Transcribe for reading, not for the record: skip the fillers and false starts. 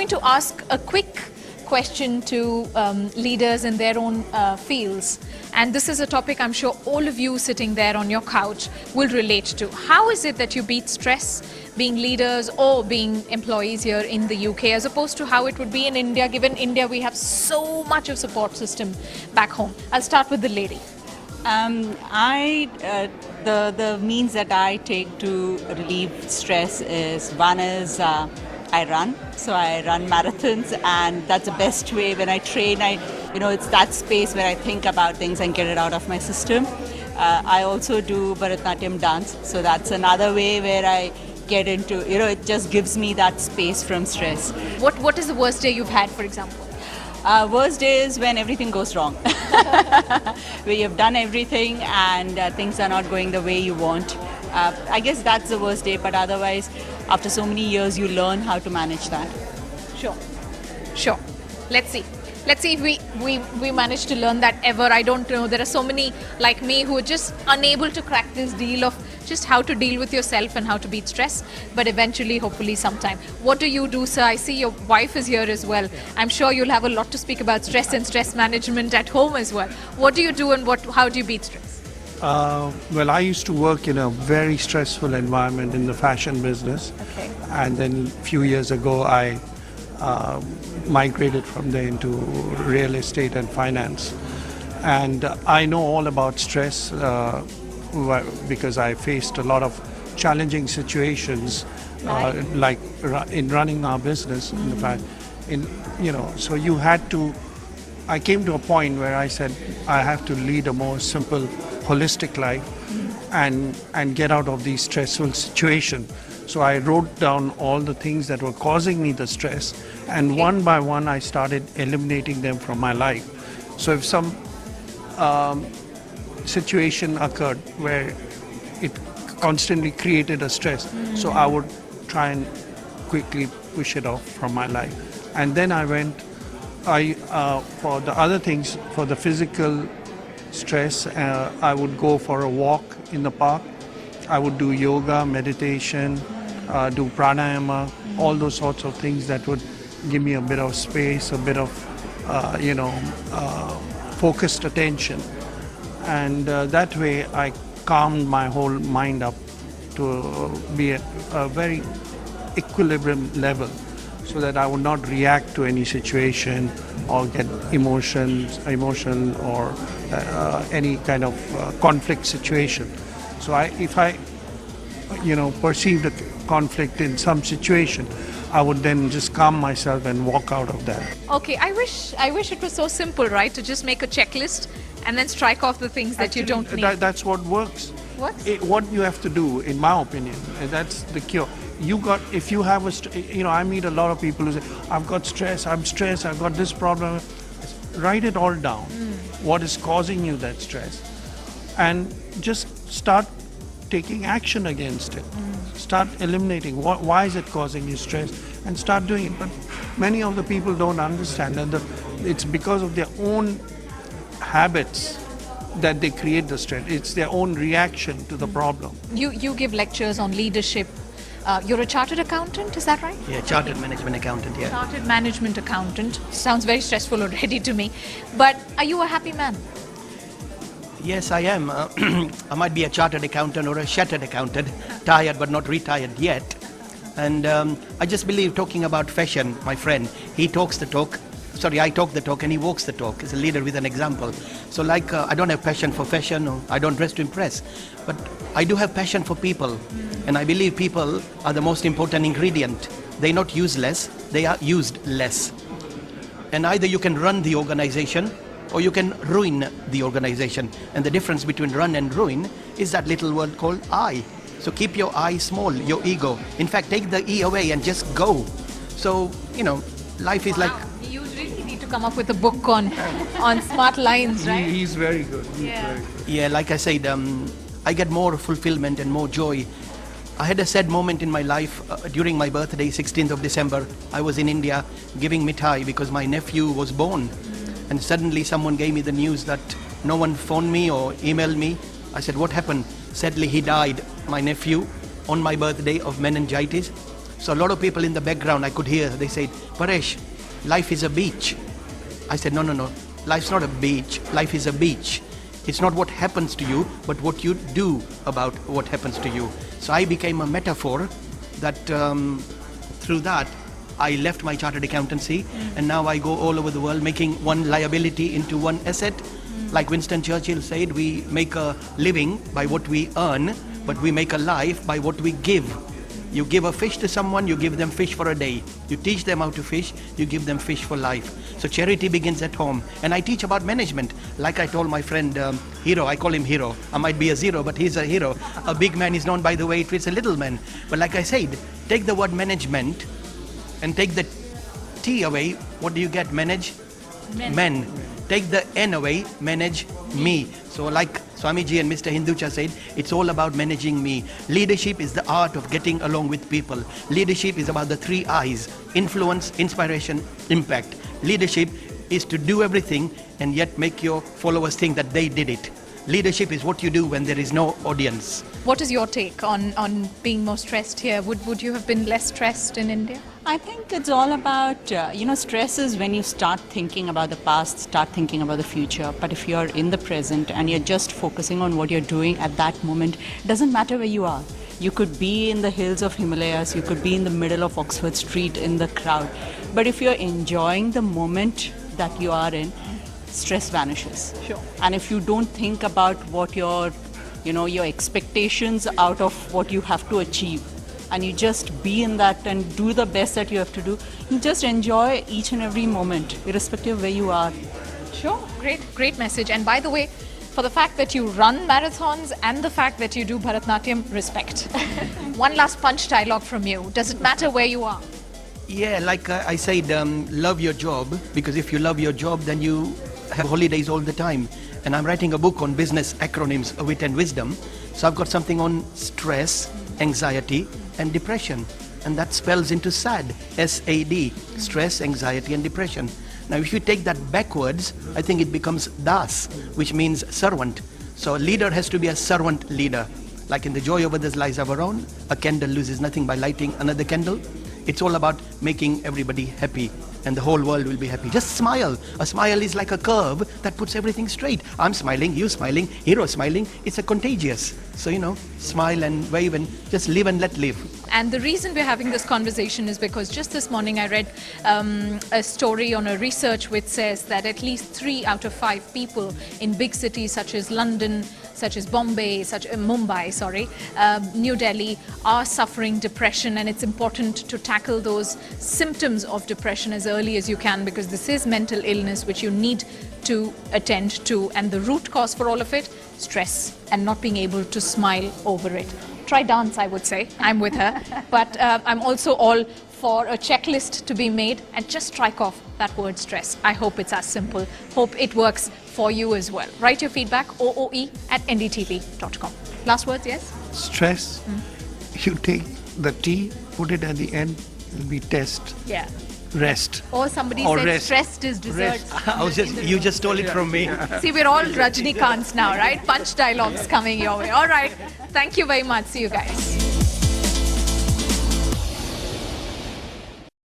going to ask a quick question to leaders in their own fields. And this is a topic I'm sure all of you sitting there on your couch will relate to. How is it that you beat stress being leaders or being employees here in the UK as opposed to how it would be in India, given India we have so much of support system back home? I'll start with the lady. The means that I take to relieve stress is, one is I run. So I run marathons, and that's the best way. When I train, it's that space where I think about things and get it out of my system. I also do Bharatanatyam dance, so that's another way where I get into, it just gives me that space from stress. What is the worst day you've had, for example? Worst day is when everything goes wrong. Where you've done everything and things are not going the way you want. I guess that's the worst day, but otherwise, after so many years, you learn how to manage that. Sure. Let's see if we manage to learn that ever. I don't know. There are so many like me who are just unable to crack this deal of just how to deal with yourself and how to beat stress. But eventually, hopefully sometime. What do you do, sir? I see your wife is here as well. I'm sure you'll have a lot to speak about stress and stress management at home as well. What do you do and how do you beat stress? Well, I used to work in a very stressful environment in the fashion business. Okay. And then a few years ago, I migrated from there into real estate and finance. And I know all about stress because I faced a lot of challenging situations, like in running our business. In fact, so you had to. I came to a point where I said I have to lead a more simple, holistic life and get out of these stressful situations. So I wrote down all the things that were causing me the stress, and one by one I started eliminating them from my life. So if some situation occurred where it constantly created a stress, so I would try and quickly push it off from my life. And then I went, for the other things, for the physical stress, I would go for a walk in the park. I would do yoga, meditation, do pranayama, all those sorts of things that would give me a bit of space, a bit of, focused attention. And that way I calmed my whole mind up to be at a very equilibrium level, so that I would not react to any situation or get emotional or any kind of conflict situation. So if I perceived a conflict in some situation, I would then just calm myself and walk out of that. Okay, I wish it was so simple, right? To just make a checklist and then strike off the things that you don't need. That's what works. What? What you have to do, in my opinion, that's the cure. If you have I meet a lot of people who say, I've got stress, I'm stressed, I've got this problem. Write it all down. What is causing you that stress? And just start taking action against it. Start eliminating why is it causing you stress, and start doing it. But many of the people don't understand that it's because of their own habits that they create the stress. It's their own reaction to the problem. You give lectures on leadership. You're a chartered accountant, is that right? Yeah, chartered management accountant, yeah. Chartered management accountant. Sounds very stressful already to me. But are you a happy man? Yes, I am. I might be a chartered accountant or a shattered accountant, tired but not retired yet. And I just believe, talking about fashion, my friend, he talks the talk. Sorry, I talk the talk and he walks the talk. He's a leader with an example. So I don't have passion for fashion, or I don't dress to impress, but I do have passion for people. And I believe people are the most important ingredient. They're not useless, they are used less. And either you can run the organization or you can ruin the organization. And the difference between run and ruin is that little word called I. So keep your I small, your ego. In fact, take the E away and just go. So, life is like... You really need to come up with a book on smart lines, right? He's very good. Yeah, like I said, I get more fulfillment and more joy. I had a sad moment in my life during my birthday, 16th of December. I was in India giving mithai because my nephew was born. And suddenly someone gave me the news that no one phoned me or emailed me. I said, what happened? Sadly, he died, my nephew, on my birthday of meningitis. So a lot of people in the background I could hear, they said, Paresh, life is a beach. I said, no. Life's not a beach. Life is a beach. It's not what happens to you, but what you do about what happens to you. So I became a metaphor that through that, I left my chartered accountancy and now I go all over the world making one liability into one asset. Like Winston Churchill said, we make a living by what we earn, but we make a life by what we give. You give a fish to someone, you give them fish for a day. You teach them how to fish, you give them fish for life. So charity begins at home. And I teach about management. Like I told my friend Hero, I call him Hero. I might be a zero, but he's a hero. A big man is known by the way he treats a little man. But like I said, take the word management and take the T away, what do you get? Manage? Men. Take the N away, manage me. So like Swamiji and Mr. Hinducha said, it's all about managing me. Leadership is the art of getting along with people. Leadership is about the 3 I's: influence, inspiration, impact. Leadership is to do everything and yet make your followers think that they did it. Leadership is what you do when there is no audience. What is your take on being more stressed here? Would you have been less stressed in India? I think it's all about, stress is when you start thinking about the past, start thinking about the future. But if you're in the present and you're just focusing on what you're doing at that moment, it doesn't matter where you are. You could be in the hills of Himalayas, you could be in the middle of Oxford Street in the crowd. But if you're enjoying the moment that you are in, stress vanishes. Sure. And if you don't think about what your expectations out of what you have to achieve, and you just be in that and do the best that you have to do, you just enjoy each and every moment, irrespective of where you are. Sure. Great message. And by the way, for the fact that you run marathons and the fact that you do Bharatnatyam, respect. One last punch dialogue from you. Does it matter where you are? Yeah, like I said, love your job, because if you love your job, then you have holidays all the time. And I'm writing a book on business acronyms, wit and wisdom. So I've got something on stress, anxiety, and depression. And that spells into SAD, S-A-D, stress, anxiety, and depression. Now, if you take that backwards, I think it becomes Das, which means servant. So a leader has to be a servant leader. Like in The Joy of Others Lies Our Own, a candle loses nothing by lighting another candle. It's all about making everybody happy, and the whole world will be happy. Just smile. A smile is like a curve that puts everything straight. I'm smiling, you smiling, Hero smiling. It's a contagious. So, smile and wave and just live and let live. And the reason we're having this conversation is because just this morning I read a story on a research which says that at least 3 out of 5 people in big cities such as London, such as Mumbai, New Delhi, are suffering depression, and it's important to tackle those symptoms of depression as early as you can, because this is mental illness which you need to attend to, and the root cause for all of it, stress and not being able to smile over it. Try dance, I would say. I'm with her. But I'm also all for a checklist to be made and just strike off that word stress. I hope it's as simple. Hope it works for you as well. Write your feedback, ooe@ndtv.com. Last words, yes? Stress, you take the T, put it at the end, it'll be test. Yeah. Rest. Or somebody Or said rest. stressed is dessert. You just stole it from me. See, we're all Rajnikants now, right? Punch dialogues coming your way. All right. Thank you very much. See you guys.